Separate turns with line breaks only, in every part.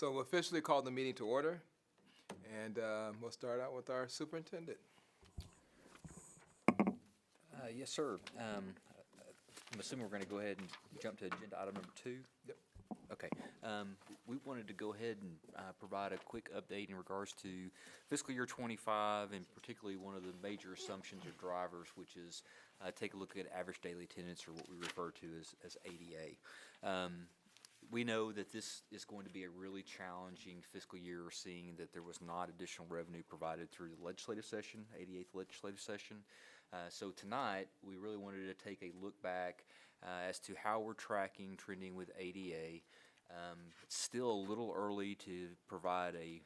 So we'll officially call the meeting to order, and we'll start out with our superintendent.
Yes, sir. I'm assuming we're going to go ahead and jump to agenda item number 2.
Yep.
Okay. We wanted to go ahead and provide a quick update in regards to fiscal year 25, and particularly one of the major assumptions or drivers, which is take a look at average daily attendance, or what we refer to as ADA. We know that this is going to be a really challenging fiscal year, seeing that there was not additional revenue provided through the legislative session, 88th legislative session. So tonight, we really wanted to take a look back as to how we're trending with ADA. It's still a little early to provide a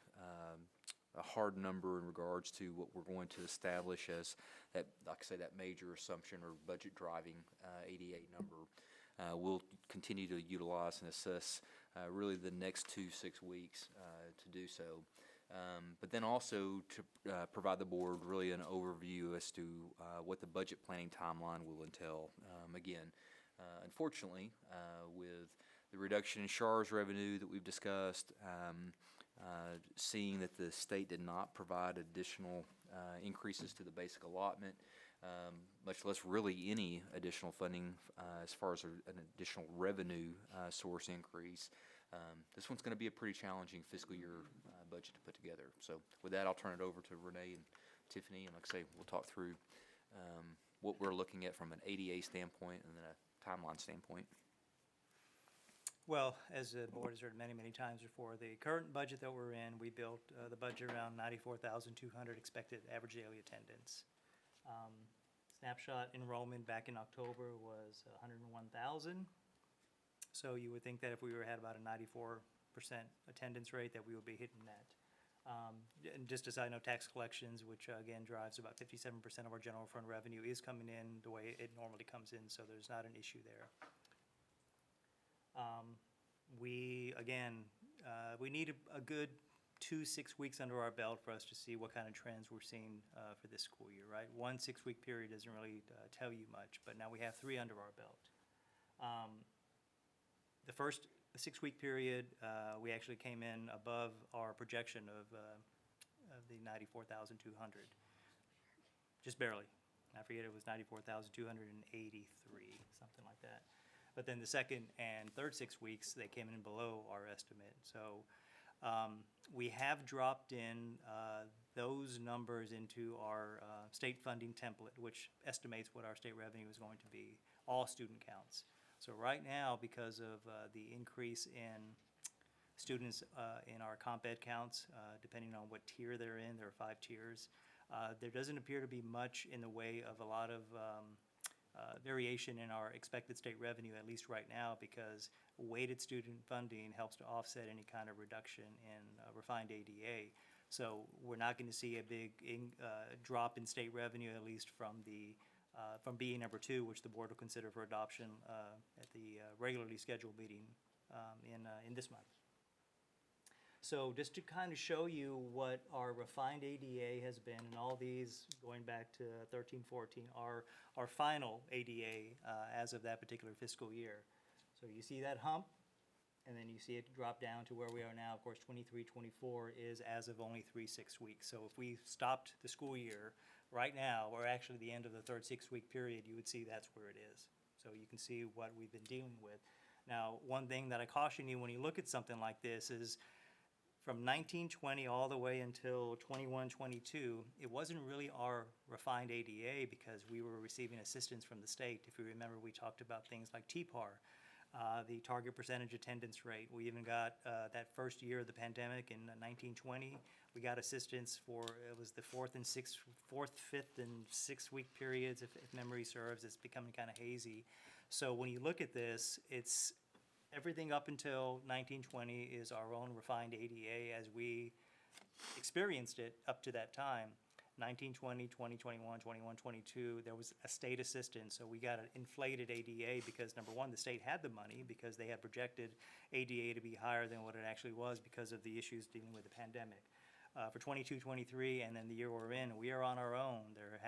hard number in regards to what we're going to establish as that, like I say, that major assumption or budget driving ADA number. We'll continue to utilize and assess really the next 6 weeks to do so. But then also to provide the board really an overview as to what the budget planning timeline will entail. Again, unfortunately, with the reduction in SHARS revenue that we've discussed, seeing that the state did not provide additional increases to the basic allotment, much less really any additional funding as far as an additional revenue source increase. This one's going to be a pretty challenging fiscal year budget to put together. So with that, I'll turn it over to Renee and Tiffany, and like I say, we'll talk through what we're looking at from an ADA standpoint and then a timeline standpoint.
Well, as the board has heard many times before, the current budget that we're in, we built the budget around 94,200 expected average daily attendance. Snapshot enrollment back in October was 101,000. So you would think that if we had about a 94% attendance rate, that we would be hitting that. And just as I know, tax collections, which again drives about 57% of our general fund revenue, is coming in the way it normally comes in, so there's not an issue there. We need a good 6 weeks under our belt for us to see what kind of trends we're seeing for this school year, right? 1 6-week period doesn't really tell you much, but now we have 3 under our belt. The first 6-week period, we actually came in above our projection of the 94,200, just barely. I forget, it was 94,283, something like that. But then the second and third 6 weeks, they came in below our estimate. So we have dropped in those numbers into our state funding template, which estimates what our state revenue is going to be, all student counts. So right now, because of the increase in students in our comp ed counts, depending on what tier they're in, there are 5 tiers, there doesn't appear to be much in the way of a lot of variation in our expected state revenue, at least right now, because weighted student funding helps to offset any kind of reduction in refined ADA. So we're not going to see a big drop in state revenue, at least from BE number 2, which the board will consider for adoption at the regularly scheduled meeting in this month. So just to kind of show you what our refined ADA has been, and all these going back to 13, 14, our final ADA as of that particular fiscal year. So you see that hump, and then you see it drop down to where we are now. Of course, 23, 24 is as of only 6 weeks. So if we stopped the school year right now, or actually the end of the third 6-week period, you would see that's where it is. So you can see what we've been dealing with. Now, one thing that I caution you when you look at something like this is from 1920 all the way until 21, 22, it wasn't really our refined ADA because we were receiving assistance from the state. If you remember, we talked about things like TPAR, the target percentage attendance rate. We even got that first year of the pandemic in 1920, we got assistance for, it was the 4th, 5th, and 6th week periods, if memory serves. It's becoming kind of hazy. So when you look at this, it's everything up until 1920 is our own refined ADA as we experienced it up to that time. 1920, 2021, 21, 22, there was a state assistance, so we got an inflated ADA because, number one, the state had the money because they had projected ADA to be higher than what it actually was because of the issues dealing with the pandemic. For 22, 23, and then the year we're in, we are on our own. There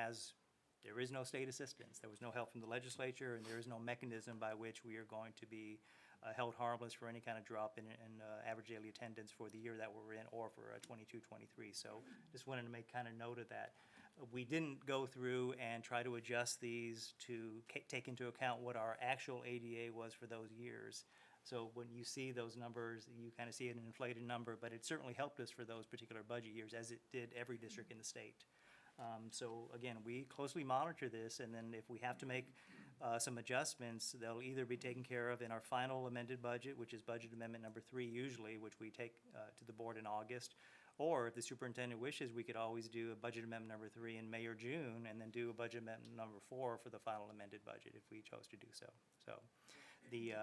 is no state assistance. There was no help from the legislature, and there is no mechanism by which we are going to be held harmless for any kind of drop in average daily attendance for the year that we're in or for 22-23. So just wanted to make kind of note of that. We didn't go through and try to adjust these to take into account what our actual ADA was for those years. So when you see those numbers, you kind of see an inflated number, but it certainly helped us for those particular budget years, as it did every district in the state. So again, we closely monitor this, and then if we have to make some adjustments, they'll either be taken care of in our final amended budget, which is budget amendment number 3 usually, which we take to the board in August, or if the superintendent wishes, we could always do a budget amendment number 3 in May or June, and then do a budget amendment number 4 for the final amended budget if we chose to do so. So the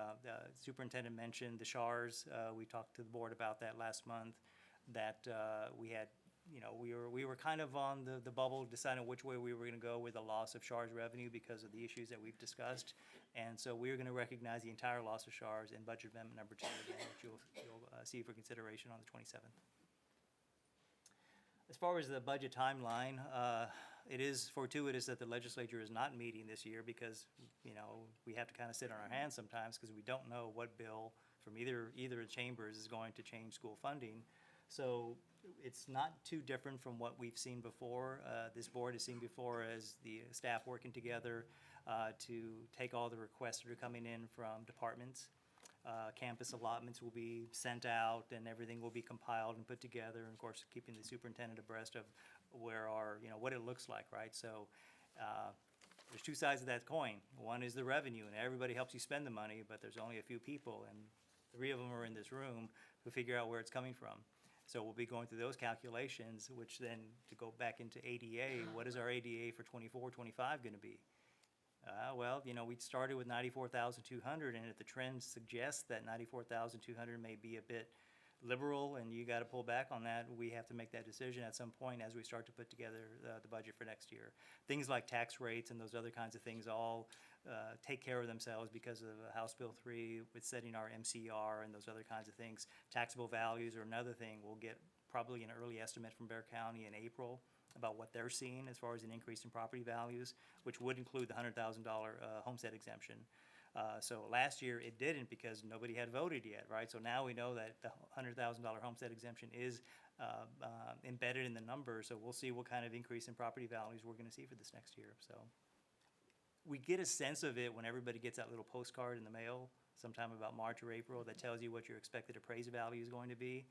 superintendent mentioned the SHARs. We talked to the board about that last month, that we had, you know, we were kind of on the bubble deciding which way we were going to go with the loss of SHARs revenue because of the issues that we've discussed. And so we're going to recognize the entire loss of SHARs in budget amendment number 2 again, which you'll see for consideration on the 27th. As far as the budget timeline, it is fortuitous that the legislature is not meeting this year because, you know, we have to kind of sit on our hands sometimes because we don't know what bill from either chambers is going to change school funding. So it's not too different from what we've seen before. This board has seen before as the staff working together to take all the requests that are coming in from departments. Campus allotments will be sent out and everything will be compiled and put together, and of course keeping the superintendent abreast of where our, you know, what it looks like, right? So there's two sides of that coin. One is the revenue, and everybody helps you spend the money, but there's only a few people, and 3 of them are in this room who figure out where it's coming from. So we'll be going through those calculations, which then, to go back into ADA, what is our ADA for 24-25 going to be? Well, you know, we started with 94,200, and if the trend suggests that 94,200 may be a bit liberal and you got to pull back on that, we have to make that decision at some point as we start to put together the budget for next year. Things like tax rates and those other kinds of things all take care of themselves because of House Bill 3 with setting our MCR and those other kinds of things. Taxable values are another thing. We'll get probably an early estimate from Bexar County in April about what they're seeing as far as an increase in property values, which would include the $100,000 homestead exemption. So last year it didn't because nobody had voted yet, right? So now we know that the $100,000 homestead exemption is embedded in the numbers, so we'll see what kind of increase in property values we're going to see for this next year. So we get a sense of it when everybody gets that little postcard in the mail sometime about March or April that tells you what your expected appraised value is going to be.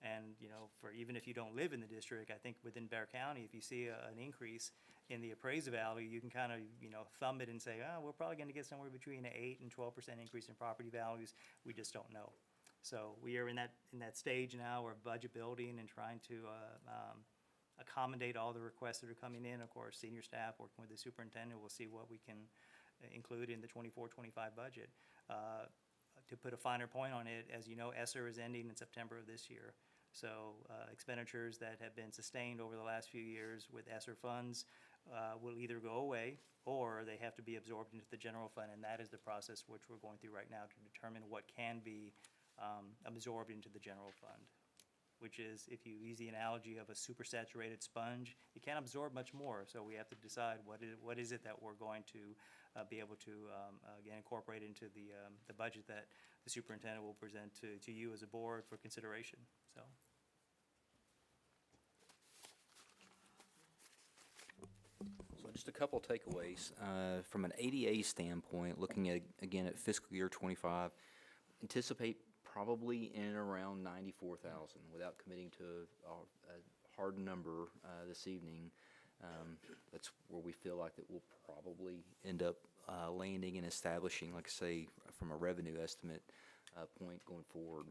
And, you know, for even if you don't live in the district, I think within Bexar County, if you see an increase in the appraised value, you can kind of, you know, thumb it and say, oh, we're probably going to get somewhere between an 8 and 12% increase in property values. We just don't know. So we are in that stage now of budget building and trying to accommodate all the requests that are coming in. Of course, senior staff working with the superintendent will see what we can include in the 24-25 budget. To put a finer point on it, as you know, ESSER is ending in September of this year. So expenditures that have been sustained over the last few years with ESSER funds will either go away or they have to be absorbed into the general fund, and that is the process which we're going through right now to determine what can be absorbed into the general fund, which is, if you use the analogy of a supersaturated sponge, you can't absorb much more. So we have to decide what is it that we're going to be able to, again, incorporate into the budget that the superintendent will present to you as a board for consideration. So.
So just a couple takeaways. From an ADA standpoint, looking at, again, at fiscal year 25, anticipate probably in and around 94,000 without committing to a hard number this evening. That's where we feel like that we'll probably end up landing and establishing, like I say, from a revenue estimate point going forward.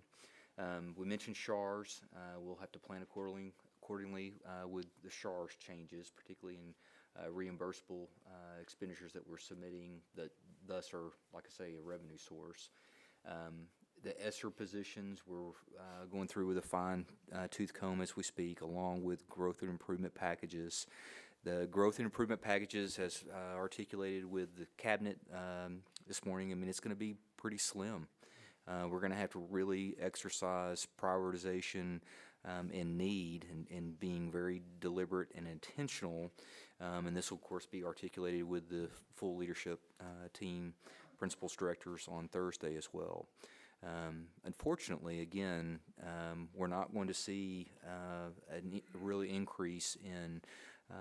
We mentioned SHARs. We'll have to plan accordingly with the SHARs changes, particularly in reimbursable expenditures that we're submitting that thus are, like I say, a revenue source. The ESSER positions we're going through with a fine tooth comb as we speak, along with growth and improvement packages. The growth and improvement packages, as articulated with the cabinet this morning, I mean, it's going to be pretty slim. We're going to have to really exercise prioritization and need and being very deliberate and intentional. And this will, of course, be articulated with the full leadership team, principals, directors on Thursday as well. Unfortunately, again, we're not going to see a really increase in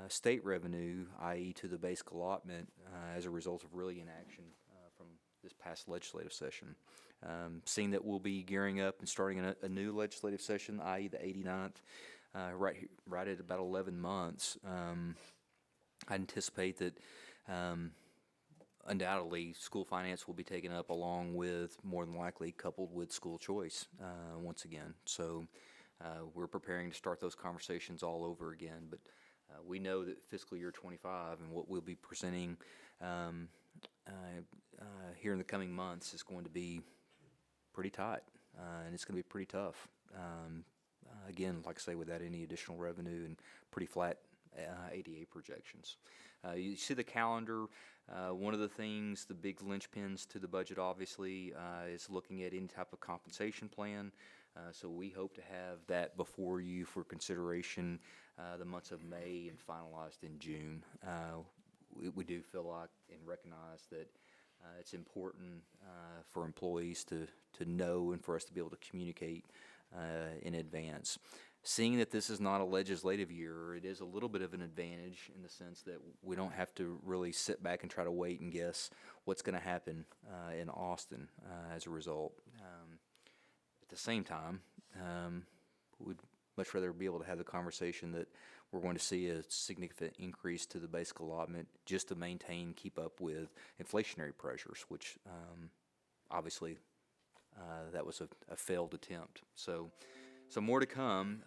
state revenue, i.e. to the basic allotment, as a result of really inaction from this past legislative session. Seeing that we'll be gearing up and starting a new legislative session, i.e. the 89th, right at about 11 months, I anticipate that undoubtedly school finance will be taken up along with, more than likely, coupled with school choice once again. So we're preparing to start those conversations all over again, but we know that fiscal year 25 and what we'll be presenting here in the coming months is going to be pretty tight, and it's going to be pretty tough. Again, like I say, without any additional revenue and pretty flat ADA projections. You see the calendar. One of the things, the big linchpins to the budget, obviously, is looking at any type of compensation plan. So we hope to have that before you for consideration the months of May and finalized in June. We do feel like and recognize that it's important for employees to know and for us to be able to communicate in advance. Seeing that this is not a legislative year, it is a little bit of an advantage in the sense that we don't have to really sit back and try to wait and guess what's going to happen in Austin as a result. At the same time, we'd much rather be able to have the conversation that we're going to see a significant increase to the basic allotment just to maintain, keep up with inflationary pressures, which obviously that was a failed attempt. So more to come.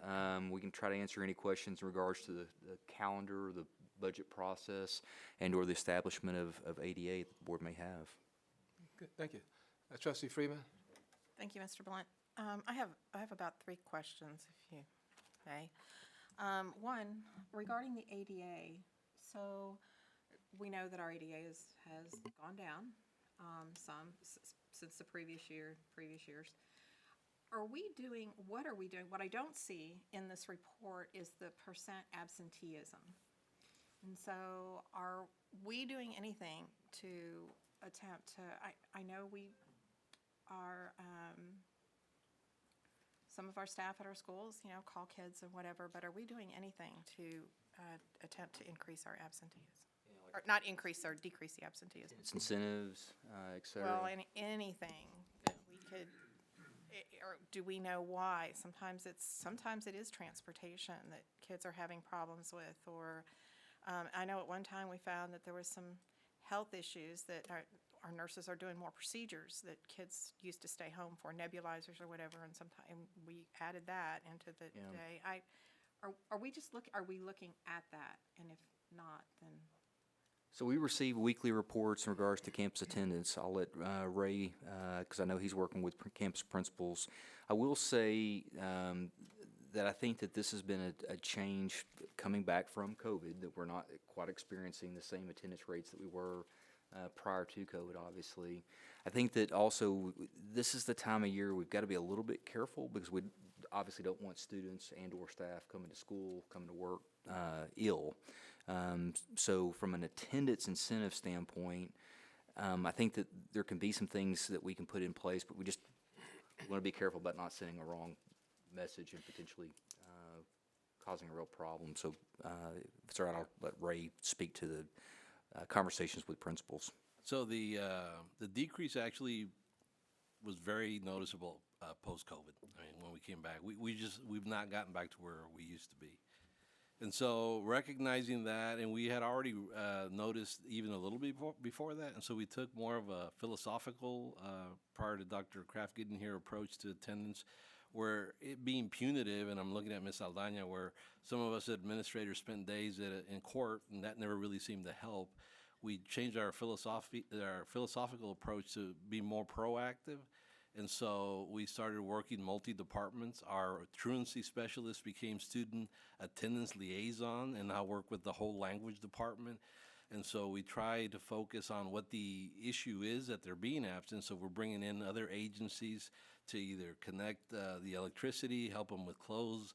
We can try to answer any questions in regards to the calendar, the budget process, and or the establishment of ADA that the board may have.
Good, thank you. Trustee Freeman?
Thank you, Mr. Blunt. I have about 3 questions, if you may. One, regarding the ADA. So we know that our ADA has gone down some since the previous years. What are we doing? What I don't see in this report is the percent absenteeism. And so are we doing anything to attempt to, I know we are, some of our staff at our schools, call kids and whatever, but are we doing anything to attempt to increase our absenteeism? Or not increase or decrease the absenteeism?
It's incentives, et cetera.
Well, anything that we could, or do we know why? Sometimes it is transportation that kids are having problems with, or I know at one time we found that there was some health issues that our nurses are doing more procedures that kids used to stay home for, nebulizers or whatever, and sometimes we added that into the day. Are we looking at that? And if not, then.
So we receive weekly reports in regards to campus attendance. I'll let Ray, because I know he's working with campus principals. I will say that I think that this has been a change coming back from COVID, that we're not quite experiencing the same attendance rates that we were prior to COVID, obviously. I think that also this is the time of year we've got to be a little bit careful, because we obviously don't want students and or staff coming to school, coming to work ill. So from an attendance incentive standpoint, I think that there can be some things that we can put in place, but we just want to be careful about not sending a wrong message and potentially causing a real problem. So if it's all right, I'll let Ray speak to the conversations with principals.
So the decrease actually was very noticeable post-COVID. I mean, when we came back, we've not gotten back to where we used to be. And so recognizing that, and we had already noticed even a little bit before that, and so we took more of a philosophical, prior to Dr. Kraft getting here, approach to attendance, where it being punitive, and I'm looking at Ms. Aldana, where some of us administrators spent days in court, and that never really seemed to help. We changed our philosophical approach to be more proactive. And so we started working multi-departments. Our truancy specialist became student attendance liaison, and now work with the whole language department. And so we try to focus on what the issue is that they're being absent. So we're bringing in other agencies to either connect the electricity, help them with clothes,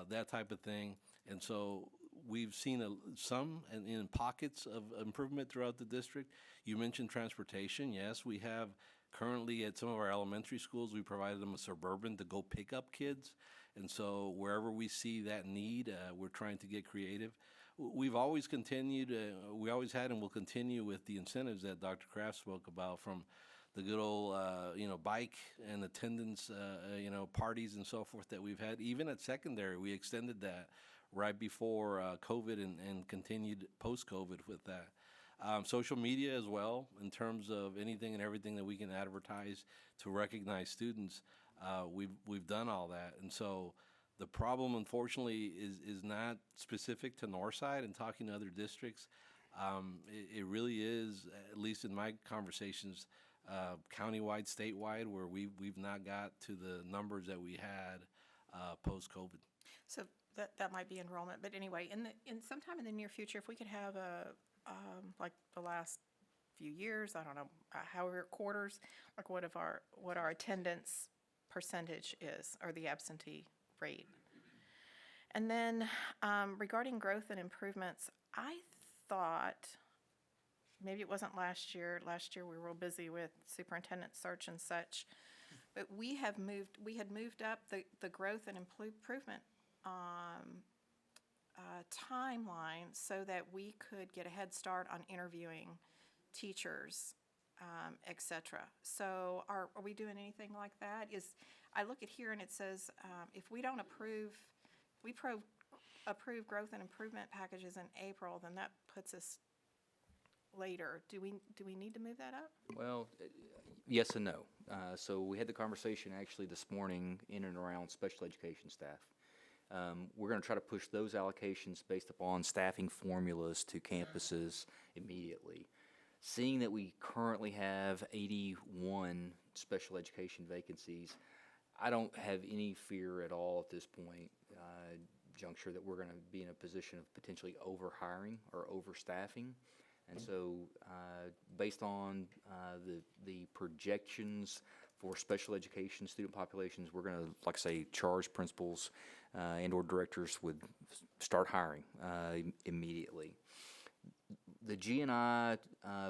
that type of thing. And so we've seen some in pockets of improvement throughout the district. You mentioned transportation. Yes, we have Currently, at some of our elementary schools, we provided them a Suburban to go pick up kids. And so wherever we see that need, we're trying to get creative. We've always continued, we always had and will continue with the incentives that Dr. Kraft spoke about, from the good old, bike and attendance, parties and so forth that we've had. Even at secondary, we extended that right before COVID and continued post-COVID with that. Social media as well, in terms of anything and everything that we can advertise to recognize students. We've done all that. And so the problem, unfortunately, is not specific to Northside. And talking to other districts, it really is, at least in my conversations, countywide, statewide, where we've not got to the numbers that we had post-COVID.
So that might be enrollment, but anyway, in sometime in the near future, if we could have like the last few years, I don't know, however quarters, like what our attendance percentage is, or the absentee rate. And then regarding growth and improvements, I thought, maybe it wasn't last year. Last year we were real busy with superintendent search and such, but we had moved up the growth and improvement timeline so that we could get a head start on interviewing teachers, et cetera. So are we doing anything like that? I look at here and it says, if we don't approve growth and improvement packages in April, then that puts us later. Do we need to move that up?
Well, yes and no. So we had the conversation actually this morning in and around special education staff. We're going to try to push those allocations based upon staffing formulas to campuses immediately. Seeing that we currently have 81 special education vacancies, I don't have any fear at all at this point, juncture, that we're going to be in a position of potentially overhiring or overstaffing. And so based on the projections for special education student populations, we're going to, like I say, charge principals and or directors with start hiring immediately. The G&I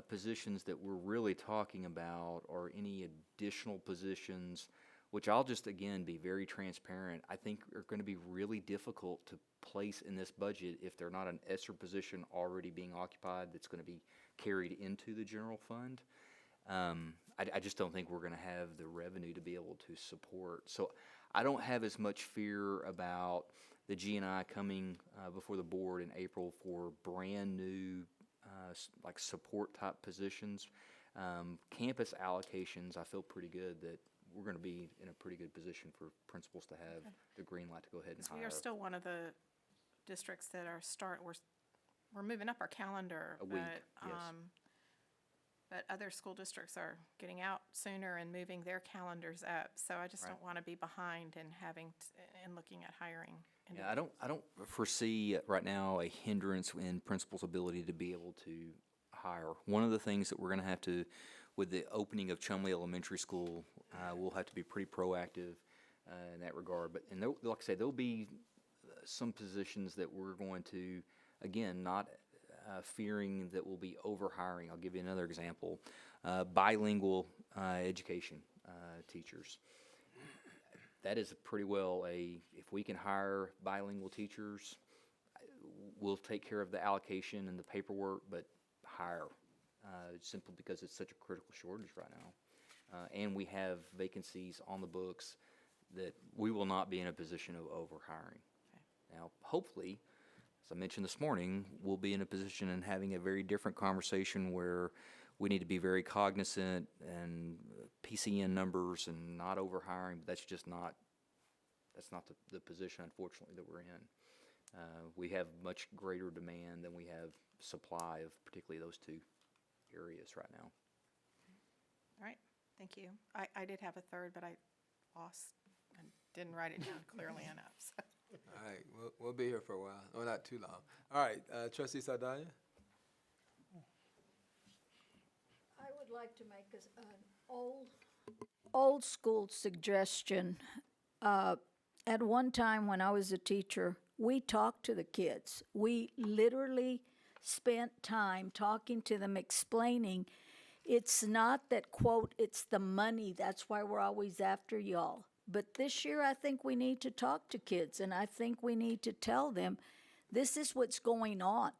positions that we're really talking about are any additional positions, which I'll just, again, be very transparent, I think are going to be really difficult to place in this budget if they're not an ESSER position already being occupied that's going to be carried into the general fund. I just don't think we're going to have the revenue to be able to support. So I don't have as much fear about the G&I coming before the board in April for brand new like support type positions. Campus allocations, I feel pretty good that we're going to be in a pretty good position for principals to have the green light to go ahead and hire.
We are still one of the districts that are we're moving up our calendar.
A week, yes.
But other school districts are getting out sooner and moving their calendars up. So I just
Right.
don't want to be behind in and looking at hiring.
Yeah, I don't foresee right now a hindrance in principals' ability to be able to hire. One of the things that we're going to have to, with the opening of Chumley Elementary School, we'll have to be pretty proactive in that regard. But and like I say, there'll be some positions that we're going to, again, not fearing that we'll be overhiring. I'll give you another example: bilingual education teachers. That is pretty well if we can hire bilingual teachers, we'll take care of the allocation and the paperwork, but hire, simply because it's such a critical shortage right now. And we have vacancies on the books that we will not be in a position of overhiring. Okay. Now, hopefully, as I mentioned this morning, we'll be in a position and having a very different conversation where we need to be very cognizant and PCN numbers and not overhiring, but that's just not, the position, unfortunately, that we're in. We have much greater demand than we have supply of particularly those two areas right now.
All right, thank you. I did have a third, but I lost and didn't write it down clearly enough. So.
All right, we'll be here for a while. Oh, not too long. All right, Trustee Saldana?
I would like to make an old school suggestion. At one time when I was a teacher, we talked to the kids. We literally spent time talking to them, explaining It's not that, quote, it's the money, that's why we're always after y'all. But this year, I think we need to talk to kids, and I think we need to tell them, this is what's going on.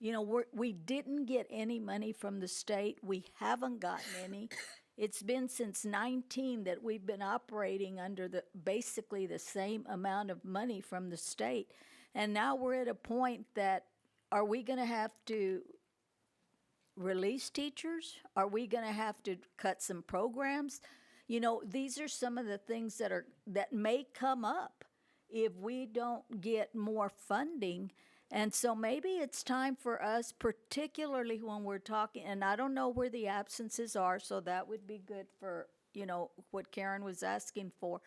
You know, we didn't get any money from the state. We haven't gotten any. It's been since 19 that we've been operating under basically the same amount of money from the state. And now we're at a point that, are we going to have to release teachers? Are we going to have to cut some programs? You know, these are some of the things that may come up if we don't get more funding. And so maybe it's time for us, particularly when we're talking, and I don't know where the absences are, so that would be good for, you know, what Karen was asking for.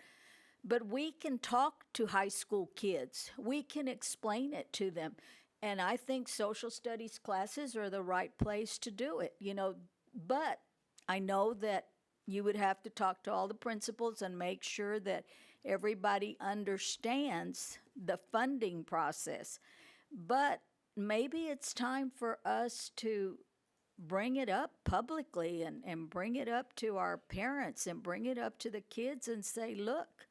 But we can talk to high school kids. We can explain it to them. And I think social studies classes are the right place to do it, you know. But I know that you would have to talk to all the principals and make sure that everybody understands the funding process. But maybe it's time for us to bring it up publicly and bring it up to our parents and bring it up to the kids and say, look,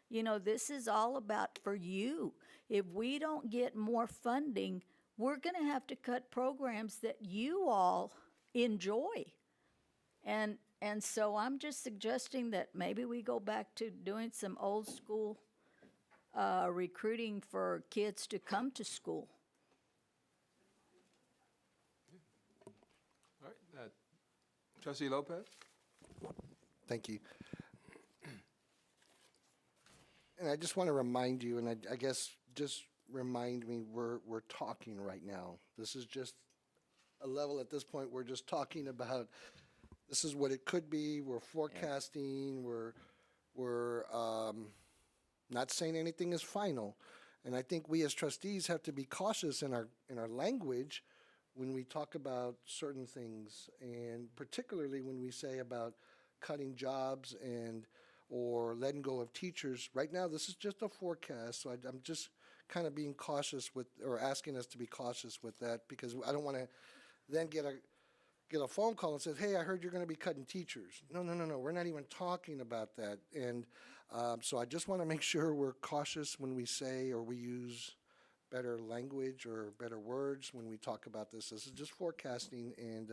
you know, this is all about for you. If we don't get more funding, we're going to have to cut programs that you all enjoy. And so I'm just suggesting that maybe we go back to doing some old school recruiting for kids to come to school.
All right, Trustee Lopez?
Thank you. And I just want to remind you, and I guess just remind me, we're talking right now. This is just a level at this point. We're just talking about this is what it could be. We're forecasting. We're not saying anything is final. And I think we as trustees have to be cautious in our language when we talk about certain things, and particularly when we say about cutting jobs or letting go of teachers. Right now, this is just a forecast, so I'm just kind of being cautious or asking us to be cautious with that, because I don't want to then get a phone call and says, hey, I heard you're going to be cutting teachers. No, we're not even talking about that. And so I just want to make sure we're cautious when we say or we use better language or better words when we talk about this. This is just forecasting, and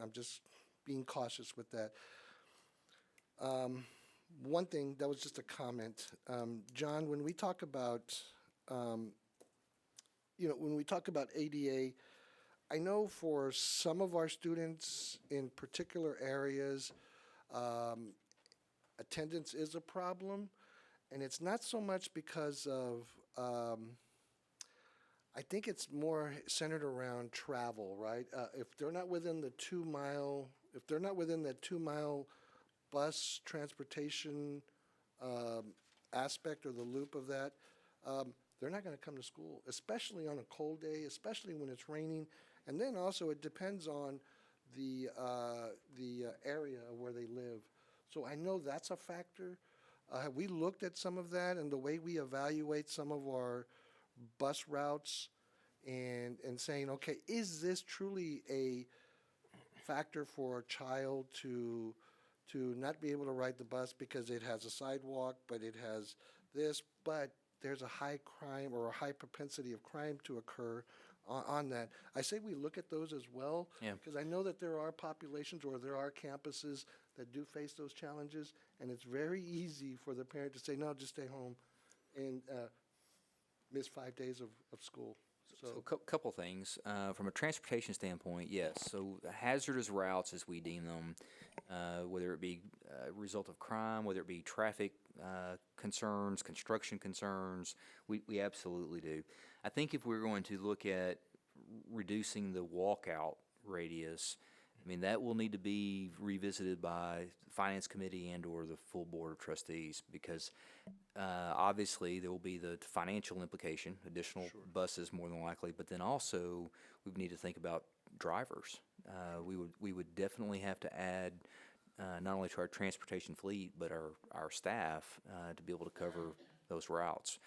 I'm just being cautious with that. One thing, that was just a comment. John, when we talk about, when we talk about ADA, I know for some of our students in particular areas, attendance is a problem, and it's not so much because of, I think it's more centered around travel, right? If they're not within the 2 mile, if they're not within that 2 mile bus transportation aspect or the loop of that, they're not going to come to school, especially on a cold day, especially when it's raining. And then also it depends on the area where they live. So I know that's a factor. Have we looked at some of that and the way we evaluate some of our bus routes and saying, okay, is this truly a factor for a child to not be able to ride the bus because it has a sidewalk, but it has this, but there's a high crime or a high propensity of crime to occur on that. I say we look at those as well, because I know that there are populations or there are campuses that do face those challenges, and it's very easy for the parent to say, no, just stay home and miss 5 days of school.
So a couple things. From a transportation standpoint, yes. So hazardous routes, as we deem them, whether it be a result of crime, whether it be traffic concerns, construction concerns, we absolutely do. I think if we're going to look at reducing the walkout radius, I mean, that will need to be revisited by the Finance Committee and or the full Board of Trustees, because obviously there will be the financial implication, additional buses more than likely, but then also we need to think about drivers. We would definitely have to add not only to our transportation fleet, but our staff to be able to cover those routes.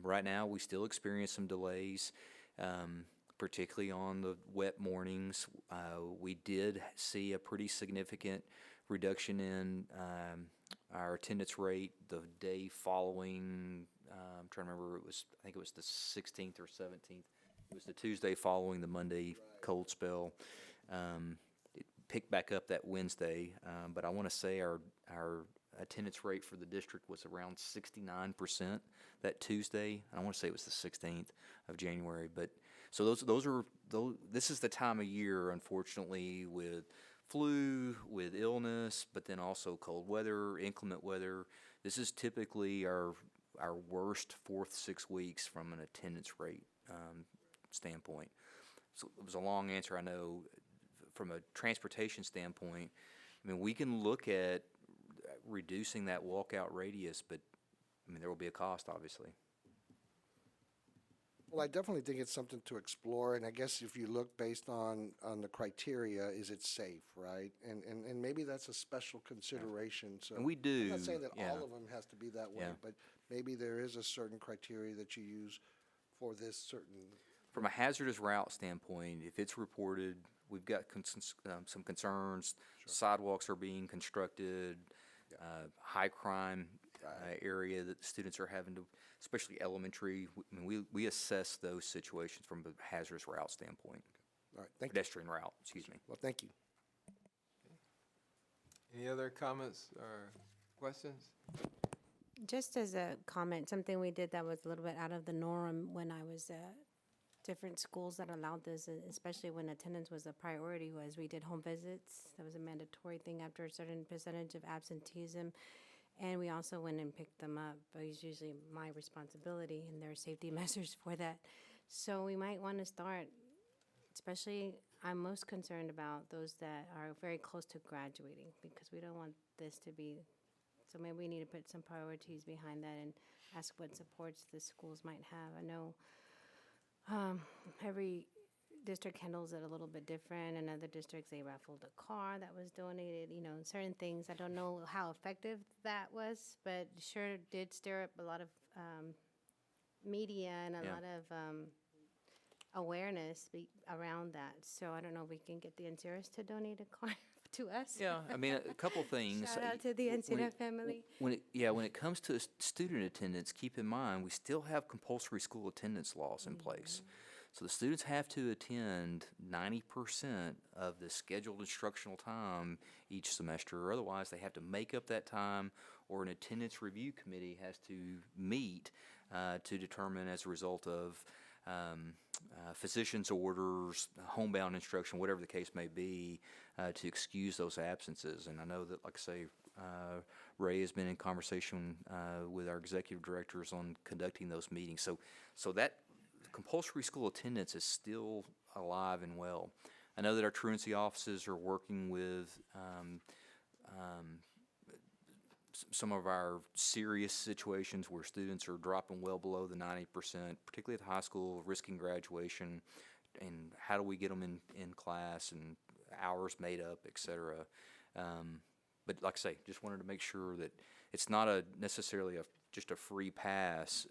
Right now, we still experience some delays. particularly on the wet mornings. We did see a pretty significant reduction in our attendance rate the day following. I'm trying to remember, I think it was the 16th or 17th. It was the Tuesday following the Monday cold spell. It picked back up that Wednesday, but I want to say our attendance rate for the district was around 69% that Tuesday. I want to say it was the 16th of January, but so this is the time of year, unfortunately, with flu, with illness, but then also cold weather, inclement weather. This is typically our worst 4th 6 weeks from an attendance rate standpoint. So it was a long answer, I know. From a transportation standpoint, I mean, we can look at reducing that walkout radius, but I mean, there will be a cost, obviously.
Well, I definitely think it's something to explore, and I guess if you look based on the criteria, is it safe, right? And maybe that's a special consideration, so.
And we do,
I'm not saying that
yeah.
all of them has to be that way,
Yeah.
but maybe there is a certain criteria that you use for this certain.
From a hazardous route standpoint, if it's reported, we've got some concerns. Sidewalks are being constructed, high crime area that students are having to, especially elementary. I mean, we assess those situations from a hazardous route standpoint.
All right, thank you.
Pedestrian route, excuse me.
Well, thank you.
Any other comments or questions?
Just as a comment, something we did that was a little bit out of the norm when I was at different schools that allowed this, especially when attendance was a priority, was we did home visits. That was a mandatory thing after a certain percentage of absenteeism. And we also went and picked them up. But it was usually my responsibility, and there are safety measures for that. So we might want to start, especially, I'm most concerned about those that are very close to graduating, because we don't want this to be, so maybe we need to put some priorities behind that and ask what supports the schools might have. I know every district handles it a little bit different. In other districts, they raffled a car that was donated, certain things. I don't know how effective that was, but sure did stir up a lot of media and a
Yeah.
lot of awareness around that. So I don't know if we can get the NCRS to donate a car to us.
Yeah, I mean, a couple things.
Shout out to the NCRS family.
When it comes to student attendance, keep in mind, we still have compulsory school attendance laws in place. So the students have to attend 90% of the scheduled instructional time each semester, or otherwise they have to make up that time, or an attendance review committee has to meet to determine, as a result of physician's orders, homebound instruction, whatever the case may be, to excuse those absences. And I know that, like I say, Ray has been in conversation with our executive directors on conducting those meetings. So that compulsory school attendance is still alive and well. I know that our truancy offices are working with some of our serious situations where students are dropping well below the 90%, particularly at the high school, risking graduation, and how do we get them in class and hours made up, et cetera. But like I say, just wanted to make sure that it's not necessarily just a free pass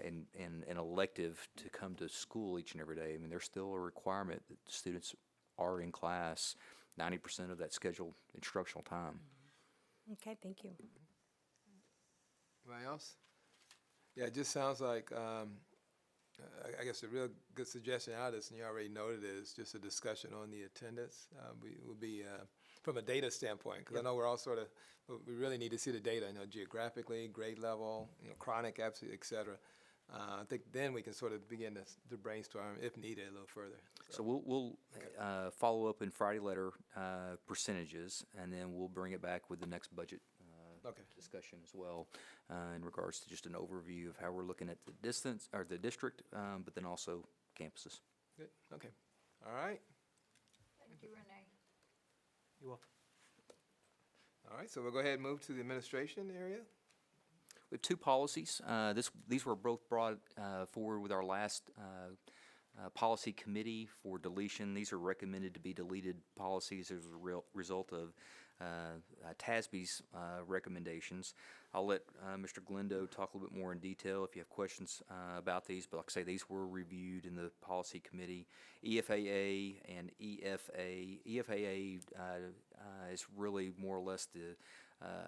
and an elective to come to school each and every day. I mean, there's still a requirement that students are in class 90% of that scheduled instructional time.
Okay, thank you.
Anybody else? Yeah, it just sounds like, I guess a real good suggestion out of this, and you already noted it, is just a discussion on the attendance. We will be, from a data standpoint, because I know we're all sort of, we really need to see the data, geographically, grade level, chronic absence, et cetera. I think then we can sort of begin to brainstorm, if needed, a little further.
So we'll follow up in Friday letter percentages, and then we'll bring it back with the next budget discussion as well, in regards to just an overview of how we're looking at the distance or the district, but then also campuses.
Good, okay. All right.
Thank you, Renee.
You're welcome.
All right, so we'll go ahead and move to the administration area.
We have two policies. These were both brought forward with our last policy committee for deletion. These are recommended to be deleted policies as a result of TASB's recommendations. I'll let Mr. Glendo talk a little bit more in detail if you have questions about these, but like I say, these were reviewed in the policy committee. EFAA and EFA. EFAA is really more or less the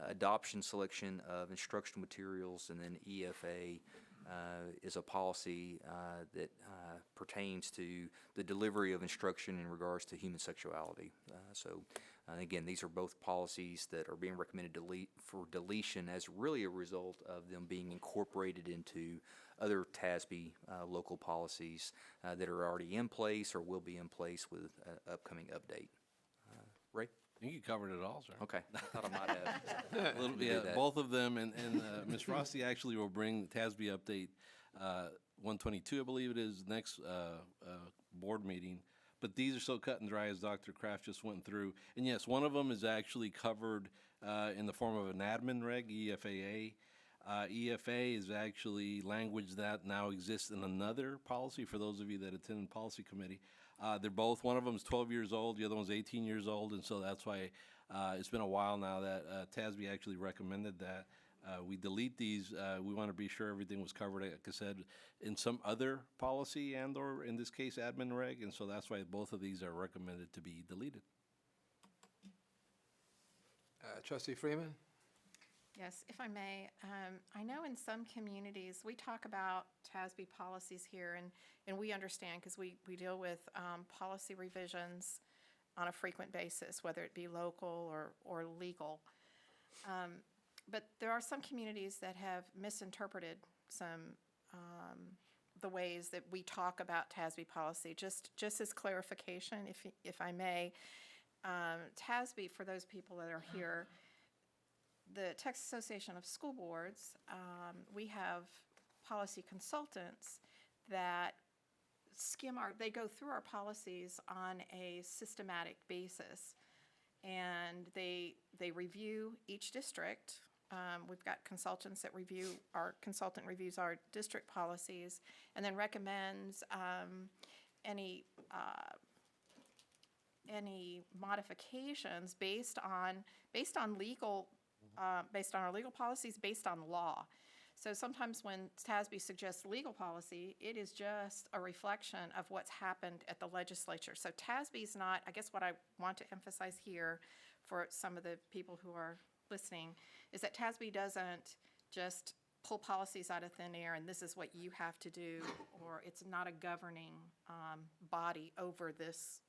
adoption selection of instructional materials, and then EFA is a policy that pertains to the delivery of instruction in regards to human sexuality. Again, these are both policies that are being recommended for deletion as really a result of them being incorporated into other TASB local policies that are already in place or will be in place with an upcoming update. Ray?
I think you covered it all, sir.
Okay, I thought I might have.
A little bit,
do
yeah,
that.
both of them, and Ms. Frosty actually will bring the TASB update 122, I believe it is, next board meeting. But these are so cut and dry, as Dr. Kraft just went through. And yes, one of them is actually covered in the form of an admin reg, EFAA. EFA is actually language that now exists in another policy for those of you that attended policy committee. They're both, one of them is 12 years old, the other one's 18 years old, and so that's why it's been a while now that TASB actually recommended that we delete these. We want to be sure everything was covered, like I said, in some other policy and or in this case admin reg, and so that's why both of these are recommended to be deleted.
Trustee Freeman?
Yes, if I may, I know in some communities, we talk about TASB policies here, and we understand because we deal with policy revisions on a frequent basis, whether it be local or legal. But there are some communities that have misinterpreted some the ways that we talk about TASB policy. Just as clarification, if I may, TASB, for those people that are here, the Texas Association of School Boards, we have policy consultants that they go through our policies on a systematic basis, and they review each district. We've got consultants that our consultant reviews our district policies and then recommends any modifications based on our legal policies, based on law. So sometimes when TASB suggests legal policy, it is just a reflection of what's happened at the legislature. So TASB is not, I guess what I want to emphasize here for some of the people who are listening, is that TASB doesn't just pull policies out of thin air and this is what you have to do, or it's not a governing body over this,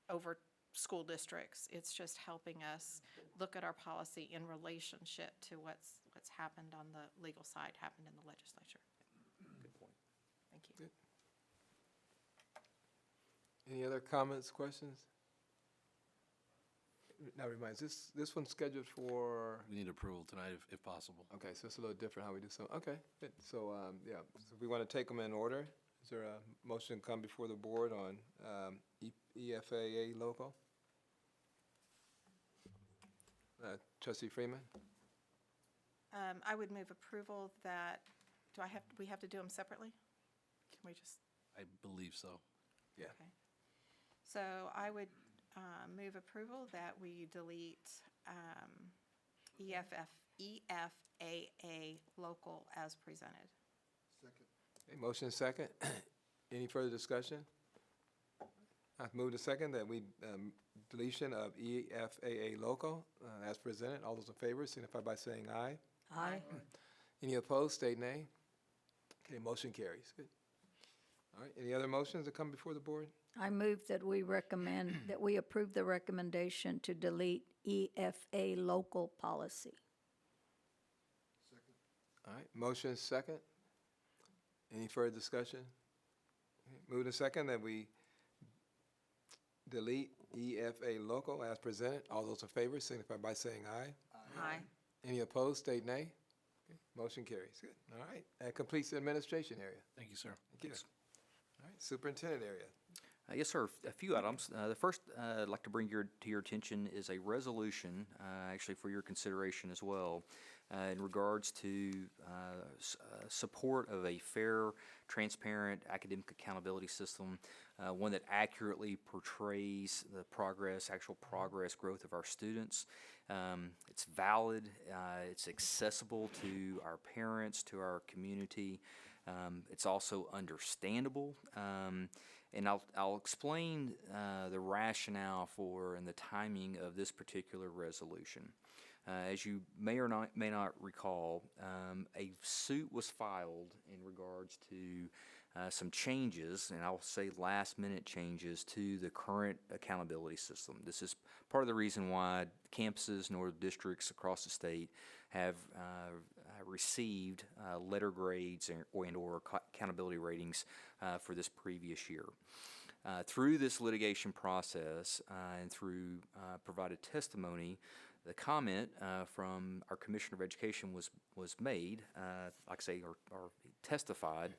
over school districts. It's just helping us look at our policy in relationship to what's happened on the legal side, happened in the legislature.
Good point.
Thank you.
Good. Any other comments, questions? Now remind us, this one's scheduled for,
We need approval tonight if possible.
okay, so it's a little different how we do some, okay, good. So, yeah, so we want to take them in order. Is there a motion to come before the board on EFAA local? Trustee Freeman?
I would move approval that, we have to do them separately? Can we just?
I believe so.
Yeah.
Okay. So I would move approval that we delete EFAA local as presented.
Second.
Okay, motion is second. Any further discussion? I've moved a second that we, deletion of EFAA local as presented. All those in favor signify by saying aye.
Aye.
Any opposed, state nay. Okay, motion carries. Good. All right, any other motions that come before the board?
I move that we recommend, that we approve the recommendation to delete EFA local policy.
All right, motion is second. Any further discussion? Okay, moved and second that we delete EFA local as presented. All those in favor signify by saying aye.
Aye.
Any opposed, state nay. Okay, motion carries. Good. All right, that completes the administration area.
Thank you, sir.
Thank you. All right, superintendent area.
Yes, sir. A few items. The first I'd like to bring to your attention is a resolution, actually for your consideration as well. in regards to support of a fair, transparent academic accountability system, one that accurately portrays the progress, actual progress, growth of our students. It's valid, it's accessible to our parents, to our community. It's also understandable. And I'll explain the rationale for and the timing of this particular resolution. As you may not recall, a suit was filed in regards to some changes, and I'll say last-minute changes to the current accountability system. This is part of the reason why campuses nor districts across the state have received letter grades or accountability ratings for this previous year. Through this litigation process and through provided testimony, the comment from our Commissioner of Education was made, like I say, or testified,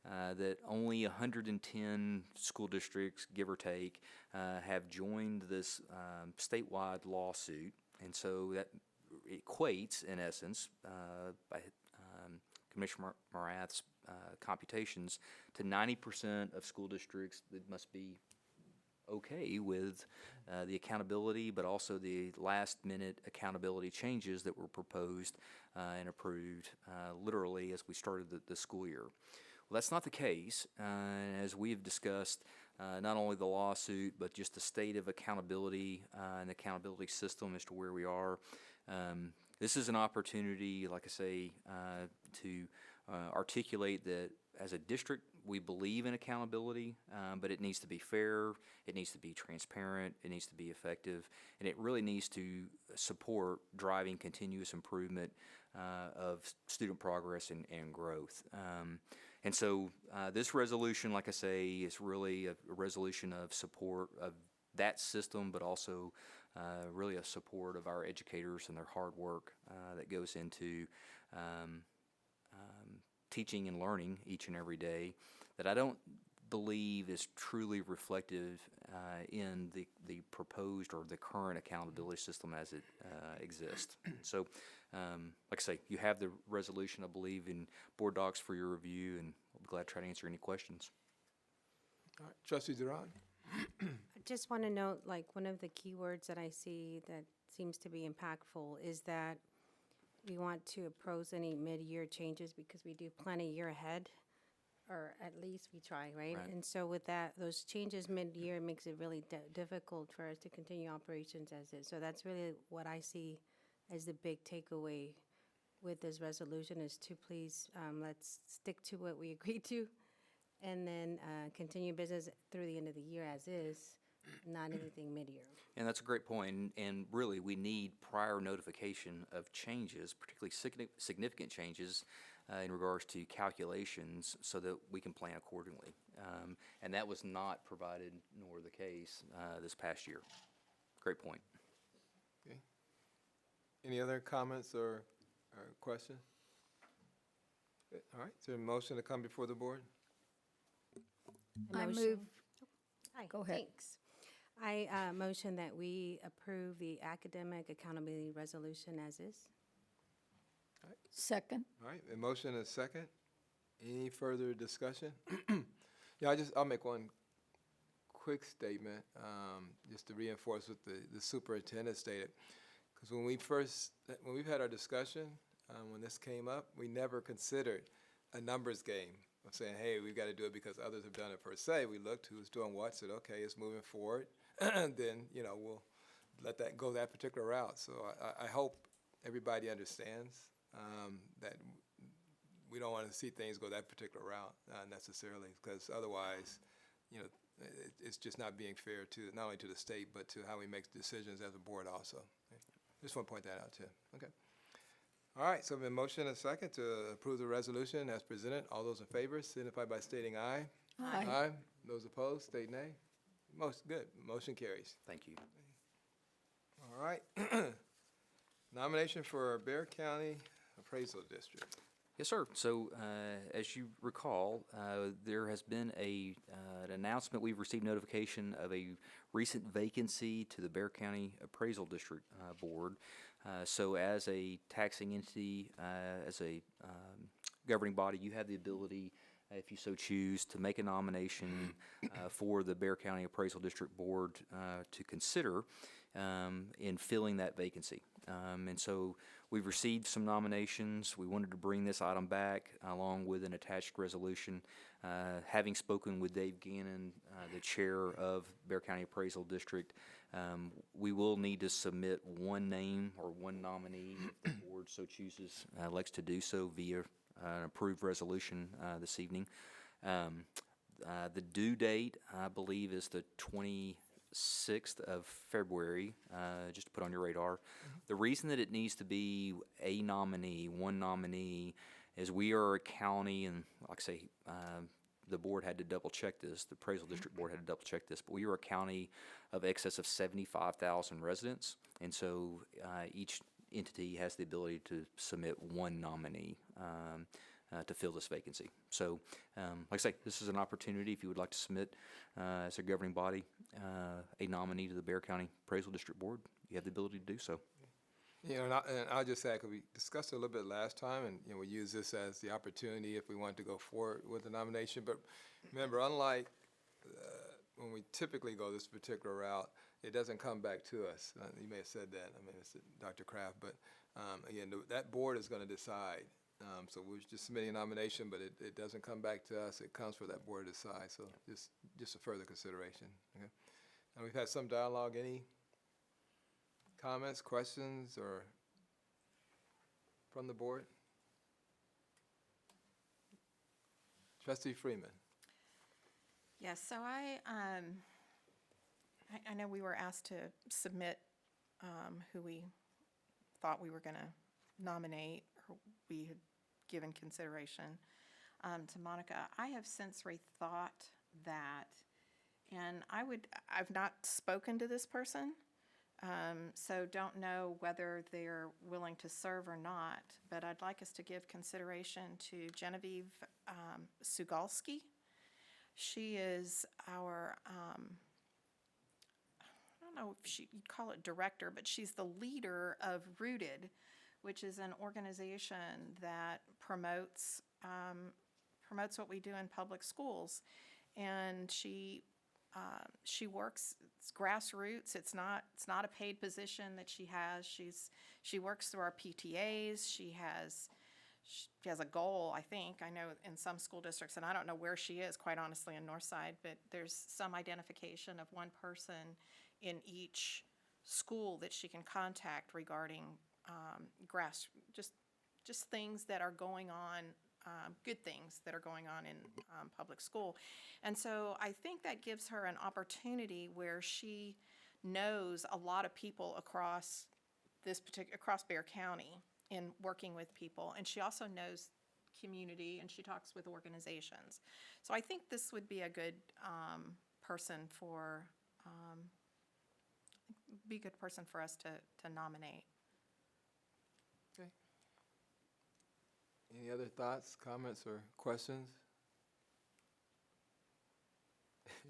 that only 110 school districts, give or take, have joined this statewide lawsuit, and so that equates, in essence, by Commissioner Morath's computations, to 90% of school districts that must be okay with the accountability, but also the last-minute accountability changes that were proposed and approved literally as we started the school year. Well, that's not the case. As we have discussed, not only the lawsuit, but just the state of accountability and the accountability system as to where we are. This is an opportunity, like I say, to articulate that as a district, we believe in accountability, but it needs to be fair, it needs to be transparent, it needs to be effective, and it really needs to support driving continuous improvement of student progress and growth. And so this resolution, like I say, is really a resolution of support of that system, but also really a support of our educators and their hard work that goes into teaching and learning each and every day, that I don't believe is truly reflective in the proposed or the current accountability system as it exists. So, like I say, you have the resolution, I believe, in board docs for your review, and I'll be glad to try to answer any questions.
All right, Trustee Duran?
I just want to note, like, one of the key words that I see that seems to be impactful is that we want to oppose any mid-year changes because we do plan a year ahead, or at least we try, right?
Right.
And so with that, those changes mid-year makes it really difficult for us to continue operations as is. So that's really what I see as the big takeaway with this resolution, is to please, let's stick to what we agreed to, and then continue business through the end of the year as is, not anything mid-year.
And that's a great point, and really, we need prior notification of changes, particularly significant changes in regards to calculations, so that we can plan accordingly. And that was not provided nor the case this past year. Great point.
Okay. Any other comments or questions? All right, is there a motion to come before the board?
A
I
motion-
move,
Hi,
Go ahead.
Thanks. I motion that we approve the academic accountability resolution as is.
second.
All right, a motion and a second. Any further discussion? Yeah, I'll make one quick statement, just to reinforce what the superintendent stated. Because when we've had our discussion, when this came up, we never considered a numbers game of saying, hey, we've got to do it because others have done it per se. We looked who's doing what, said, okay, it's moving forward. And then, we'll let that go that particular route. So I hope everybody understands that we don't want to see things go that particular route necessarily, because otherwise, it's just not being fair to not only to the state, but to how we make decisions as a board also. Just want to point that out too. Okay. All right, so we have a motion and a second to approve the resolution as presented. All those in favor signify by stating aye.
Aye.
Aye. Those opposed, state nay. Good. Motion carries.
Thank you.
All right. Nomination for Bear County Appraisal District.
Yes, sir. So, as you recall, there has been an announcement. We've received notification of a recent vacancy to the Bear County Appraisal District Board. So as a taxing entity, as a governing body, you have the ability, if you so choose, to make a nomination for the Bexar County Appraisal District Board to consider in filling that vacancy. And so we've received some nominations. We wanted to bring this item back along with an attached resolution. Having spoken with Dave Gannon, the chair of Bexar County Appraisal District, we will need to submit one name or one nominee if the board so chooses, elects to do so via an approved resolution this evening. The due date, I believe, is the 26th of February, just to put on your radar. The reason that it needs to be a nominee, one nominee, is we are a county, and like I say, the board had to double check this, the appraisal district board had to double check this, but we are a county of excess of 75,000 residents, and so each entity has the ability to submit one nominee to fill this vacancy. So, like I say, this is an opportunity if you would like to submit as a governing body a nominee to the Bexar County Appraisal District Board, you have the ability to do so.
You know, and I'll just say, 'cause we discussed it a little bit last time, and, you know, we use this as the opportunity if we want to go forward with the nomination. But remember, unlike when we typically go this particular route, it doesn't come back to us. You may have said that, I mean, it's Dr. Kraft, but again, that board is going to decide. So we're just submitting a nomination, but it doesn't come back to us. It comes for that board to decide. So just a further consideration. Okay? And we've had some dialogue. Any comments, questions, or from the board? Trustee Freeman.
Yes, so I know we were asked to submit who we thought we were going to nominate, or we had given consideration to Monica. I have since rethought that, and I've not spoken to this person, so don't know whether they're willing to serve or not, but I'd like us to give consideration to Genevieve Sugalski. She is our, I don't know if you'd call it director, but she's the leader of Rooted, which is an organization that promotes what we do in public schools. And she works, it's grassroots. It's not a paid position that she has. She works through our PTAs. She has a goal, I think. I know in some school districts, and I don't know where she is, quite honestly, in Northside, but there's some identification of one person in each school that she can contact regarding just things that are going on, good things that are going on in public school. And so I think that gives her an opportunity where she knows a lot of people across Bexar County in working with people, and she also knows community, and she talks with organizations. So I think this would be a good person for us to nominate.
Okay. Any other thoughts, comments, or questions?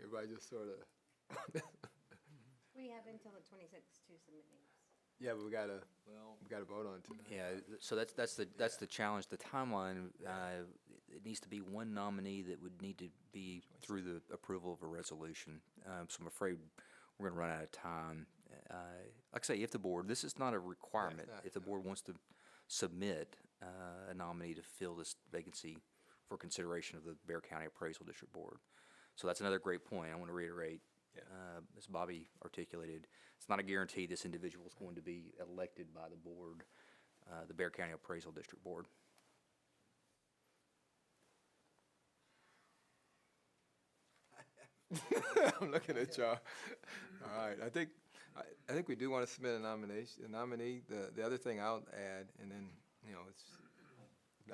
Everybody just sort of.
We have until the 26th to submit names.
Yeah, but we gotta vote on it tonight.
Yeah, so that's the challenge. The timeline, it needs to be one nominee that would need to be through the approval of a resolution. So I'm afraid we're going to run out of time. Like I say, if the board, this is not a requirement.
Yeah,
If the board wants to submit a nominee to fill this vacancy for consideration of the Bexar County Appraisal District Board. So that's another great point. I want to reiterate, as Bobby articulated, it's not a guarantee this individual is going to be elected by the board, the Bexar County Appraisal District Board.
I'm looking at y'all. All right, I think we do want to submit a nominee. The other thing I'll add, and then, you know,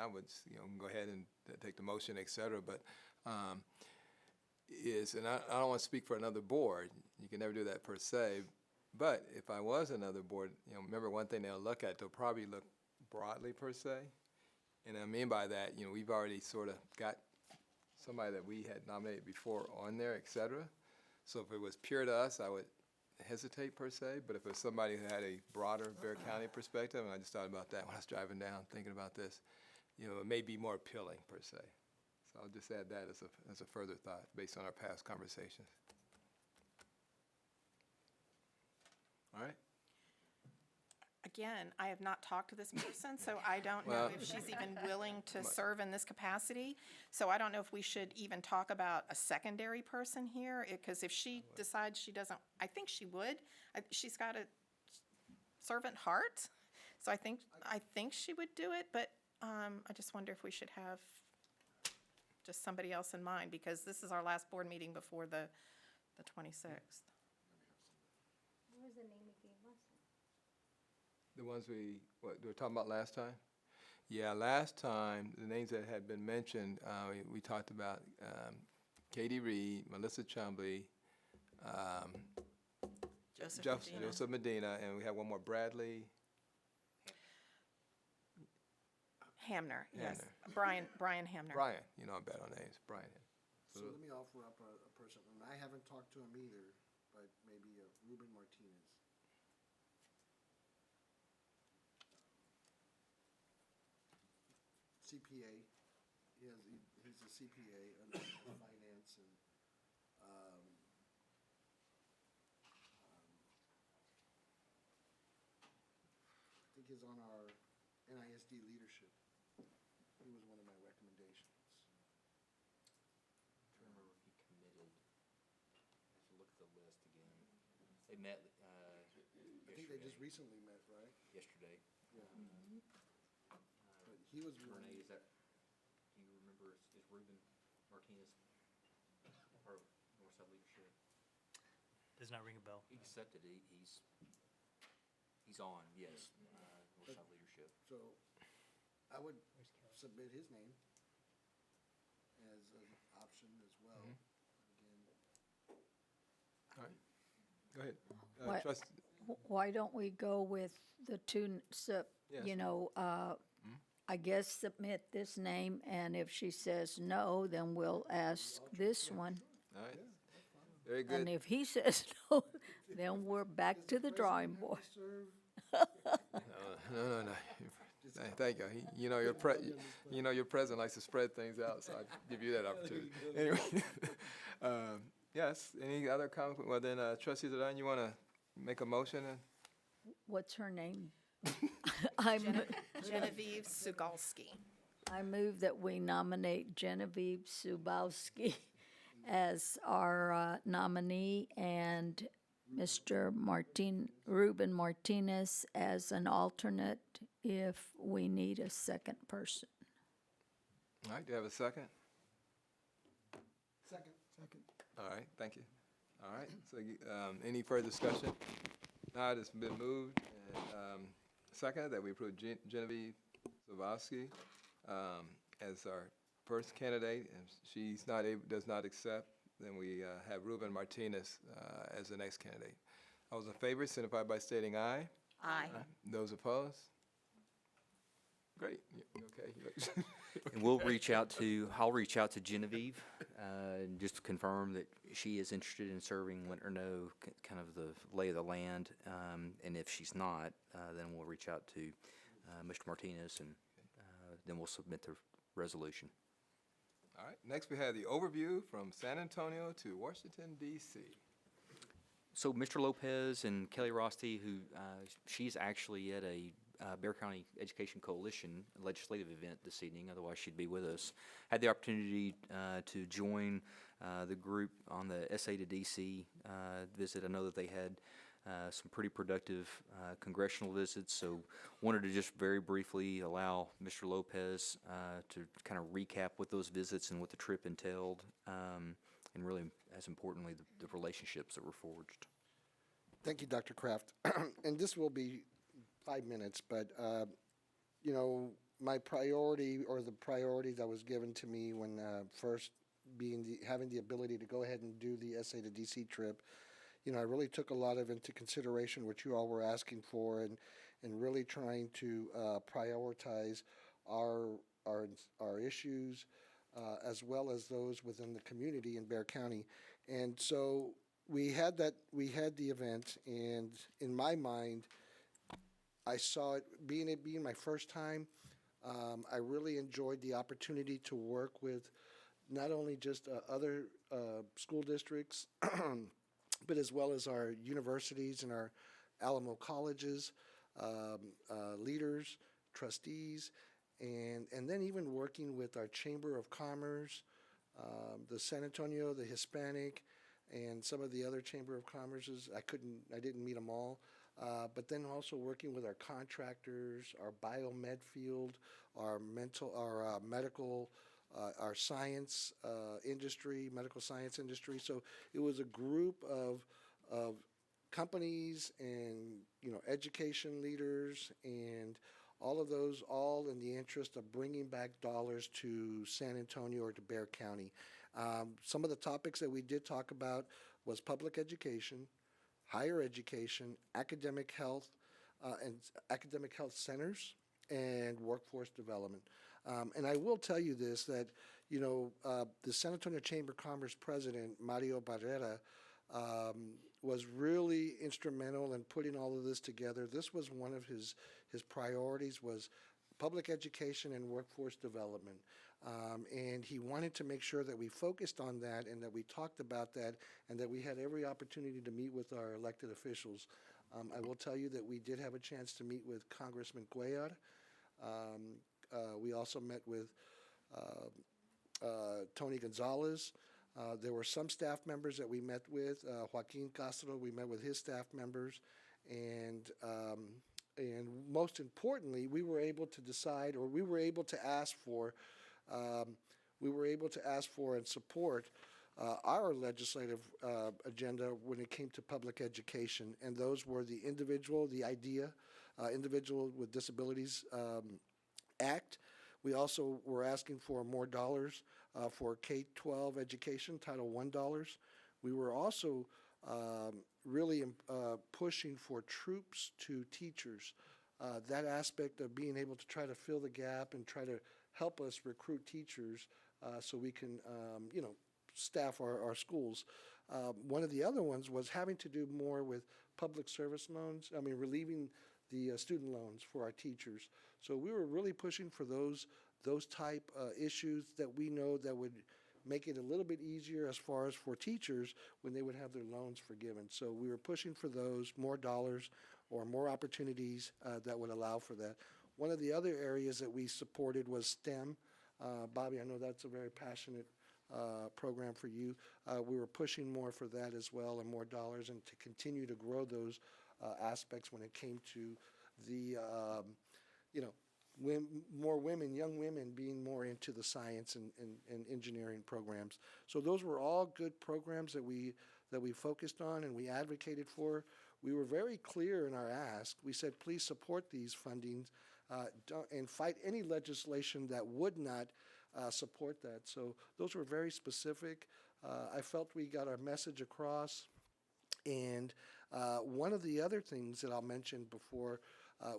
I would, you know, go ahead and take the motion, et cetera, but and I don't want to speak for another board. You can never do that per se, but if I was another board, you know, remember one thing they'll look at, they'll probably look broadly per se, and I mean by that, you know, we've already sort of got somebody that we had nominated before on there, et cetera. So if it was pure to us, I would hesitate per se, but if it's somebody who had a broader Bear County perspective, and I just thought about that when I was driving down, thinking about this, it may be more appealing per se. So I'll just add that as a further thought based on our past conversations. All right?
Again, I have not talked to this person, so I don't know
Well-
if she's even willing to serve in this capacity. So I don't know if we should even talk about a secondary person here, because if she decides she doesn't, I think she would. She's got a servant heart, so I think she would do it, but I just wonder if we should have just somebody else in mind, because this is our last board meeting before the 26th.
What was the name you gave us?
The ones we were talking about last time? Yeah, last time, the names that had been mentioned, we talked about Katie Reed, Melissa Chumbley, Joseph Medina, and we had one more, Bradley.
Hamner, yes.
Hamner.
Brian Hamner.
Brian, I'm bad on names, Brian.
So let me offer up a person, and I haven't talked to him either, but maybe Ruben Martinez. CPA, he's a CPA under finance, and, I think he's on our NISD leadership. He was one of my recommendations.
I remember if he committed. I have to look at the list again. They met
I think they just recently met, right?
yesterday.
Yeah. But he was one.
Renee, is that, do you remember, is Ruben Martinez part of Northside Leadership?
Does not ring a bell.
He accepted it, he's on, yes, Northside Leadership.
So I would submit his name as an option as well. Again,
All right, go ahead.
What- Why don't we go with the two,
Yes.
I guess submit this name, and if she says no, then we'll ask this one.
All right, very
And
good.
if he says no, then we're back to the drawing board.
No. Thank you. Your president likes to spread things out, so I give you that opportunity. Anyway, yes, any other comments? Well, then, trustee Zidane, you want to make a motion?
What's her name?
Genevieve Sugalski.
I move that we nominate Genevieve Subowski as our nominee, and Mr. Ruben Martinez as an alternate if we need a second person.
All right, do you have a second?
second.
All right, thank you. All right, so any further discussion? Now, it's been moved and seconded that we approve Genevieve Zavosky as our first candidate, and she's does not accept, then we have Ruben Martinez as the next candidate. All those in favor signify by stating aye.
Aye.
Those opposed? Great, okay.
And I'll reach out to Genevieve, and just to confirm that she is interested in serving, let her know kind of the lay of the land. And if she's not, then we'll reach out to Mr. Martinez, and then we'll submit the resolution.
All right, next we have the overview from San Antonio to Washington, D.C.
So Mr. Lopez and Kelly Rosti, who she's actually at a Bear County Education Coalition legislative event this evening, otherwise she'd be with us, had the opportunity to join the group on the SA to DC visit. I know that they had some pretty productive congressional visits, so wanted to just very briefly allow Mr. Lopez to kind of recap what those visits and what the trip entailed, and really, as importantly, the relationships that were forged.
Thank you, Dr. Kraft. And this will be 5 minutes, but, my priority, or the priority that was given to me when first having the ability to go ahead and do the SA to DC trip, I really took a lot of into consideration what you all were asking for, and really trying to prioritize our issues, as well as those within the community in Bear County. And so we had the event, and in my mind, I saw it being my first time. I really enjoyed the opportunity to work with not only just other school districts, but as well as our universities and our Alamo colleges, leaders, trustees, and then even working with our Chamber of Commerce, the San Antonio, the Hispanic, and some of the other Chamber of Commerces. I didn't meet them all. But then also working with our contractors, our biomed field, our medical, our science industry, medical science industry. So it was a group of companies and, education leaders and all of those, all in the interest of bringing back dollars to San Antonio or to Bexar County. Some of the topics that we did talk about was public education, higher education, academic health, and academic health centers, and workforce development. And I will tell you this, that, the San Antonio Chamber of Commerce president, Mario Barrera, was really instrumental in putting all of this together. This was one of his priorities, was public education and workforce development. And he wanted to make sure that we focused on that and that we talked about that and that we had every opportunity to meet with our elected officials. I will tell you that we did have a chance to meet with Congressman Cuellar. We also met with Tony Gonzalez. There were some staff members that we met with. Joaquin Castro, we met with his staff members. And most importantly, we were able to decide, or we were able to ask for and support our legislative agenda when it came to public education, and those were the Individual with Disabilities Act. We also were asking for more dollars for K-12 education, Title I dollars. We were also really pushing for troops to teachers, that aspect of being able to try to fill the gap and try to help us recruit teachers so we can, staff our schools. One of the other ones was having to do more with public service loans, relieving the student loans for our teachers. So we were really pushing for those type issues that we know that would make it a little bit easier as far as for teachers when they would have their loans forgiven. So we were pushing for those, more dollars or more opportunities that would allow for that. One of the other areas that we supported was STEM. Bobby, I know that's a very passionate program for you. We were pushing more for that as well and more dollars and to continue to grow those aspects when it came to the, more women, young women being more into the science and engineering programs. So those were all good programs that we focused on and we advocated for. We were very clear in our ask. We said, please support these fundings and fight any legislation that would not support that. So those were very specific. I felt we got our message across. And one of the other things that I'll mention before,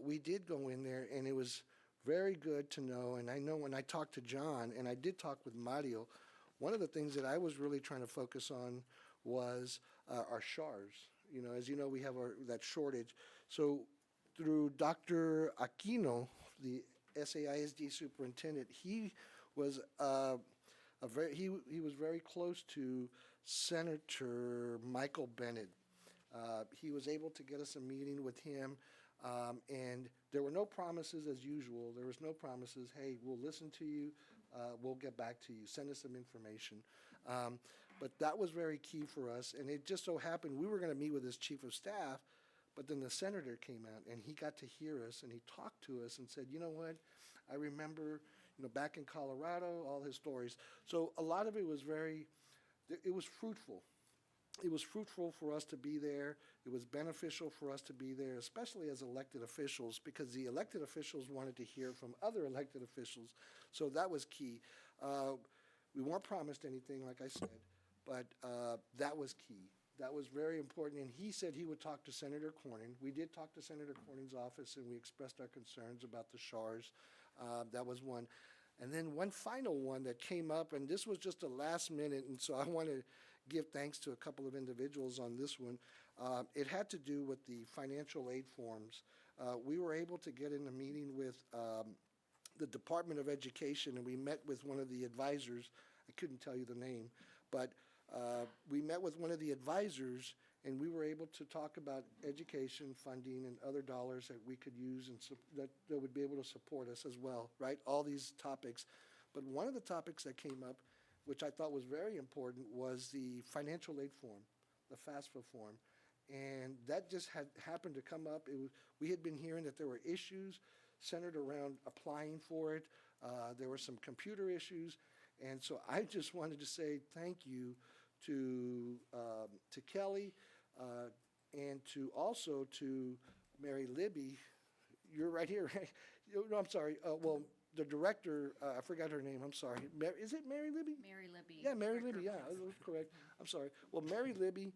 we did go in there, and it was very good to know, and I know when I talked to John, and I did talk with Mario, one of the things that I was really trying to focus on was our SHARs. As you know, we have that shortage. So through Dr. Aquino, the SAISD superintendent, he was he was very close to Senator Michael Bennett. He was able to get us a meeting with him, and there were no promises as usual. There was no promises, hey, we'll listen to you, we'll get back to you, send us some information. But that was very key for us, and it just so happened we were going to meet with his chief of staff, but then the senator came out, and he got to hear us, and he talked to us and said, you know what, I remember, back in Colorado, all his stories. So a lot of it was it was fruitful. It was fruitful for us to be there. It was beneficial for us to be there, especially as elected officials, because the elected officials wanted to hear from other elected officials. So that was key. We weren't promised anything, like I said, but that was key. That was very important, and he said he would talk to Senator Cornyn. We did talk to Senator Cornyn's office, and we expressed our concerns about the SHARs. That was one. And then one final one that came up, and this was just a last minute, and so I want to give thanks to a couple of individuals on this one. It had to do with the financial aid forms. We were able to get in a meeting with the Department of Education, and we met with one of the advisors. I couldn't tell you the name, but we met with one of the advisors, and we were able to talk about education funding and other dollars that we could use and that would be able to support us as well, right? All these topics. But one of the topics that came up, which I thought was very important, was the financial aid form, the FAFSA form. And that just had happened to come up. We had been hearing that there were issues centered around applying for it. There were some computer issues. And so I just wanted to say thank you to Kelly and also to Mary Libby. You're right here, right? No, I'm sorry. Well, the director, I forgot her name, I'm sorry. Is it Mary Libby?
Mary Libby.
Yeah, Mary
Director
Libby,
of
yeah,
Finance.
that was correct. I'm sorry. Well, Mary Libby,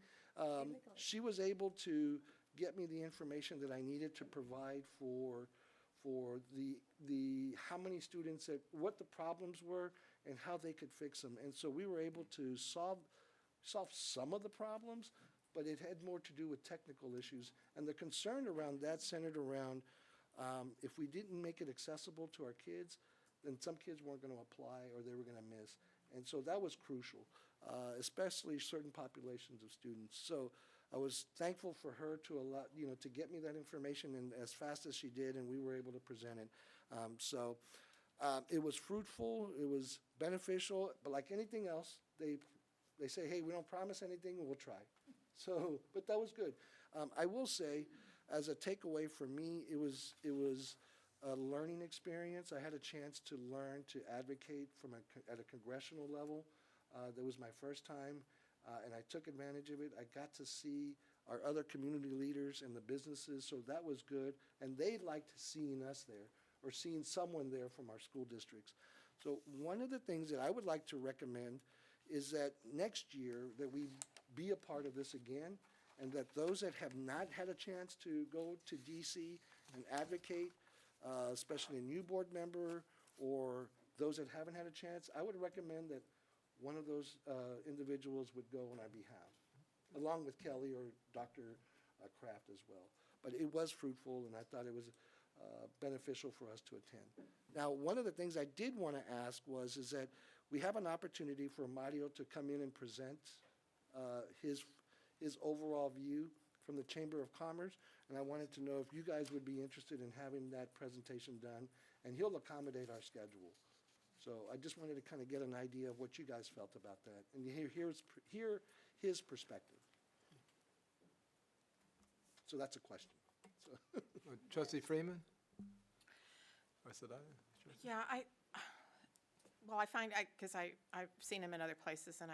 she was able to get me the information that I needed to provide for the how many students, what the problems were, and how they could fix them. And so we were able to solve some of the problems, but it had more to do with technical issues. And the concern around that centered around if we didn't make it accessible to our kids, then some kids weren't going to apply or they were going to miss. And so that was crucial, especially certain populations of students. So I was thankful for her to allow, to get me that information and as fast as she did, and we were able to present it. It was fruitful, it was beneficial, but like anything else, they say, hey, we don't promise anything, we'll try. So, but that was good. I will say, as a takeaway for me, it was a learning experience. I had a chance to learn to advocate at a congressional level. That was my first time, and I took advantage of it. I got to see our other community leaders and the businesses, so that was good. And they liked seeing us there or seeing someone there from our school districts. So one of the things that I would like to recommend is that next year that we be a part of this again, and that those that have not had a chance to go to DC and advocate, especially a new board member or those that haven't had a chance, I would recommend that one of those individuals would go on our behalf, along with Kelly or Dr. Kraft as well. But it was fruitful, and I thought it was beneficial for us to attend. Now, one of the things I did want to ask is that we have an opportunity for Mario to come in and present his overall view from the Chamber of Commerce, and I wanted to know if you guys would be interested in having that presentation done, and he'll accommodate our schedule. So I just wanted to kind of get an idea of what you guys felt about that, and hear his perspective. So that's a question. So
Trustee Freeman? Or should I?
Yeah, I find, because I've seen him in other places, and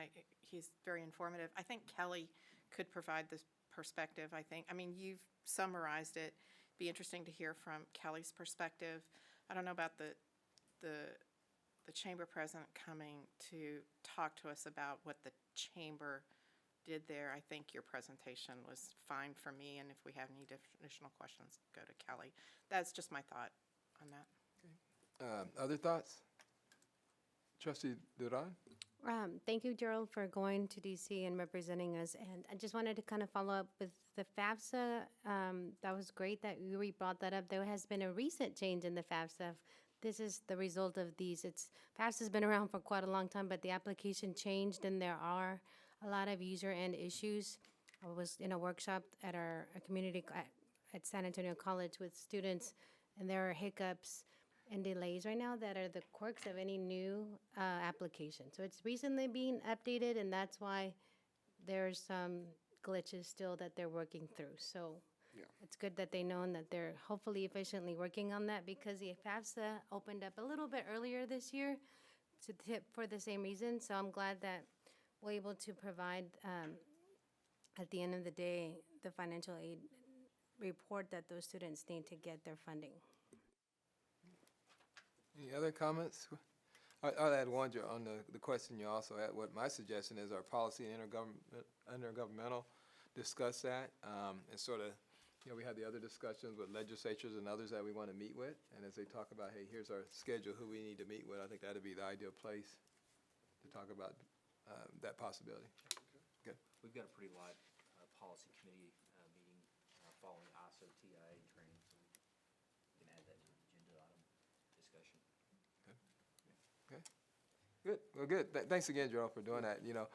he's very informative. I think Kelly could provide this perspective, I mean, you've summarized it. Be interesting to hear from Kelly's perspective. I don't know about the chamber president coming to talk to us about what the chamber did there. I think your presentation was fine for me, and if we have any additional questions, go to Kelly. That's just my thought on that.
Other thoughts? Trustee Duran?
Thank you, Gerald, for going to DC and representing us. And I just wanted to kind of follow up with the FAFSA. That was great that you brought that up. There has been a recent change in the FAFSA. This is the result of these. FAFSA's been around for quite a long time, but the application changed, and there are a lot of user end issues. I was in a workshop at our community at San Antonio College with students, and there are hiccups and delays right now that are the quirks of any new application. So it's recently being updated, and that's why there's some glitches still that they're working through. So it's good that they know and that they're hopefully efficiently working on that, because the FAFSA opened up a little bit earlier this year for the same reason. So I'm glad that we're able to provide, at the end of the day, the financial aid report that those students need to get their funding.
Any other comments? I'll add one on the question you also had. What my suggestion is our policy and intergovernmental discuss that and sort of, we had the other discussions with legislatures and others that we want to meet with, and as they talk about, hey, here's our schedule, who we need to meet with, I think that'd be the ideal place to talk about that possibility.
got a pretty light policy committee meeting following ISO TIA training, so we can add that to the agenda item discussion.
Okay, good, well, good. Thanks again, Gerald, for doing that. You know,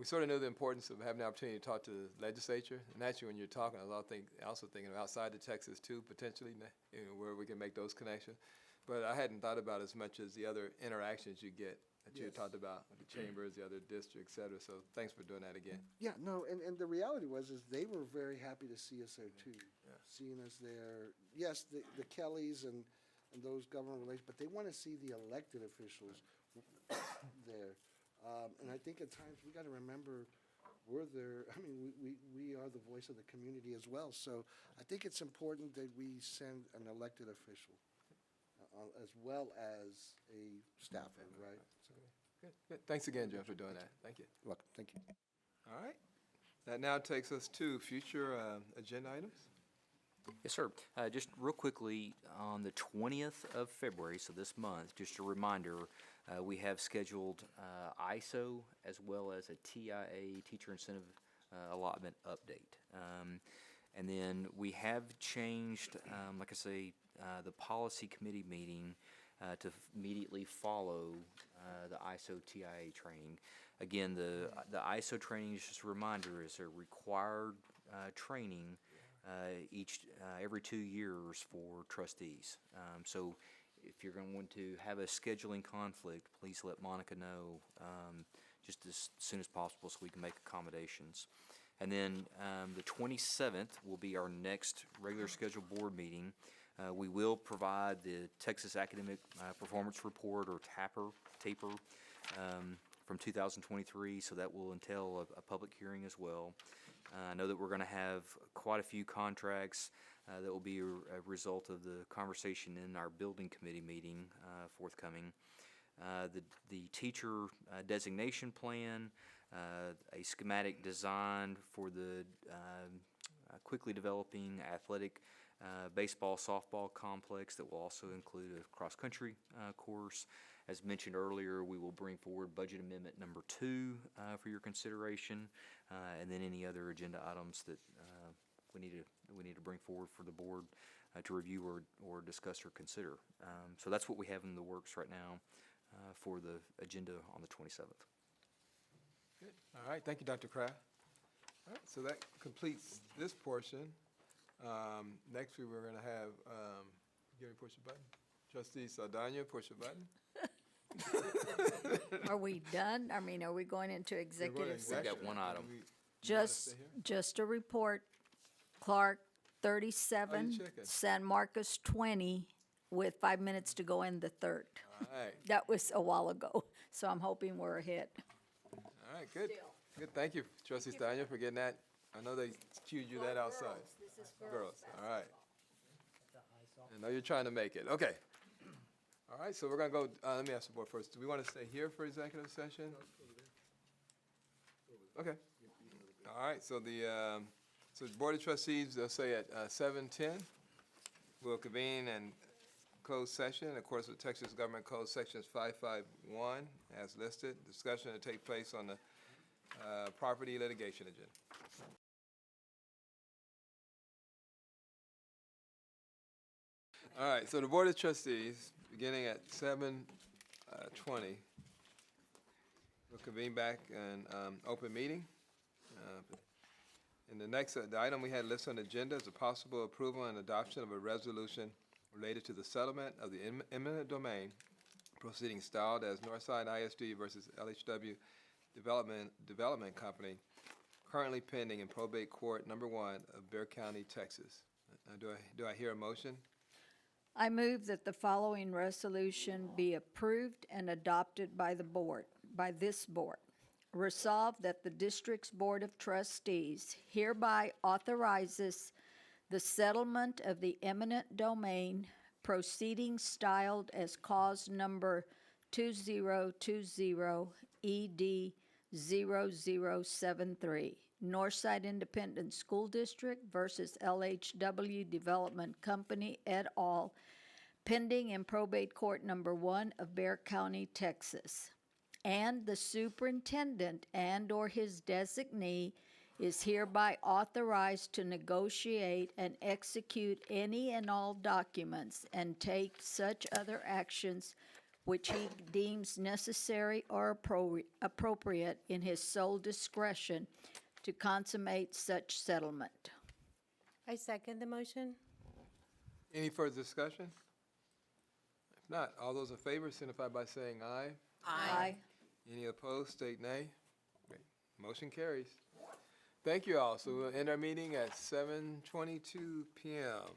we sort of knew the importance of having the opportunity to talk to the legislature, and actually, when you're talking, I was also thinking of outside of Texas too, potentially, you know, where we can make those connections. But I hadn't thought about as much as the other interactions you get that you had talked about, with the chambers, the other districts, et cetera. So thanks for doing that again.
Yeah, no, and the reality is they were very happy to see us there too.
Yeah.
Seeing us there, yes, the Kellys and those government relations, but they want to see the elected officials there. And I think at times we got to remember we're there, I mean, we are the voice of the community as well. So I think it's important that we send an elected official as well as a staffer, right? So,
Good. Thanks again, Jim, for doing that. Thank you.
welcome, thank you.
All right. That now takes us to future agenda items.
Yes, sir. Just real quickly, on the 20th of February, so this month, just a reminder, we have scheduled ISO as well as a TIA, Teacher Incentive Allotment Update. And then we have changed, like I say, the Policy Committee meeting to immediately follow the ISO TIA training. Again, the ISO training, is just a reminder, is a required training every 2 years for trustees. So if you're going to want to have a scheduling conflict, please let Monica know just as soon as possible so we can make accommodations. And then the 27th will be our next regular scheduled board meeting. We will provide the Texas Academic Performance Report, or TAPER, from 2023, so that will entail a public hearing as well. I know that we're going to have quite a few contracts that will be a result of the conversation in our building committee meeting forthcoming. The teacher designation plan, a schematic design for the quickly developing athletic baseball, softball complex that will also include a cross-country course. As mentioned earlier, we will bring forward budget amendment number 2 for your consideration, and then any other agenda items that we need to bring forward for the board to review or discuss or consider. So that's what we have in the works right now for the agenda on the 27th.
Good. All right. Thank you, Dr. Kraft. All right. So that completes this portion. Next, we were going to have, Gary, push the button. Trustee Saldana, push the button.
Are we done? I mean, are we going into executive
We
session?
got one item.
Just a report. Clark, 37,
checking?
San Marcos, 20, with 5 minutes to go in the third.
All right.
That was a while ago, so I'm hoping we're ahead.
All right. Good. Good. Thank you, Trustee Saldana, for getting that. I know they cued you that outside.
This is
Girls. All right. I know you're trying to make it. Okay. All right, so we're going to go, let me ask the board first. Do we want to stay here for executive session? Okay. All right, so the Board of Trustees, they'll say at 7:10, we'll convene and close session, of course, with Texas Government Code Sections 551 as listed. Discussion to take place on the property litigation agenda. All right, so the Board of Trustees, beginning at 7:20, we'll convene back in open meeting. And the next, the item we had listed on the agenda is a possible approval and adoption of a resolution related to the settlement of the eminent domain proceeding styled as Northside ISD versus LHW Development Company, currently pending in probate court number 1 of Bexar County, Texas. Do I hear a motion?
I move that the following resolution be approved and adopted by this board. Resolved that the district's Board of Trustees hereby authorizes the settlement of the eminent domain proceeding styled as cause number 2020 ED 0073, Northside Independent School District versus LHW Development Company et al., pending in probate court number 1 of Bexar County, Texas, and the superintendent and/or his designee is hereby authorized to negotiate and execute any and all documents and take such other actions which he deems necessary or appropriate in his sole discretion to consummate such settlement.
I second the motion.
Any further discussion? If not, all those in favor signify by saying aye.
Aye.
Any opposed, state nay. Great. Motion carries. Thank you all. So we'll end our meeting at 7:22 PM.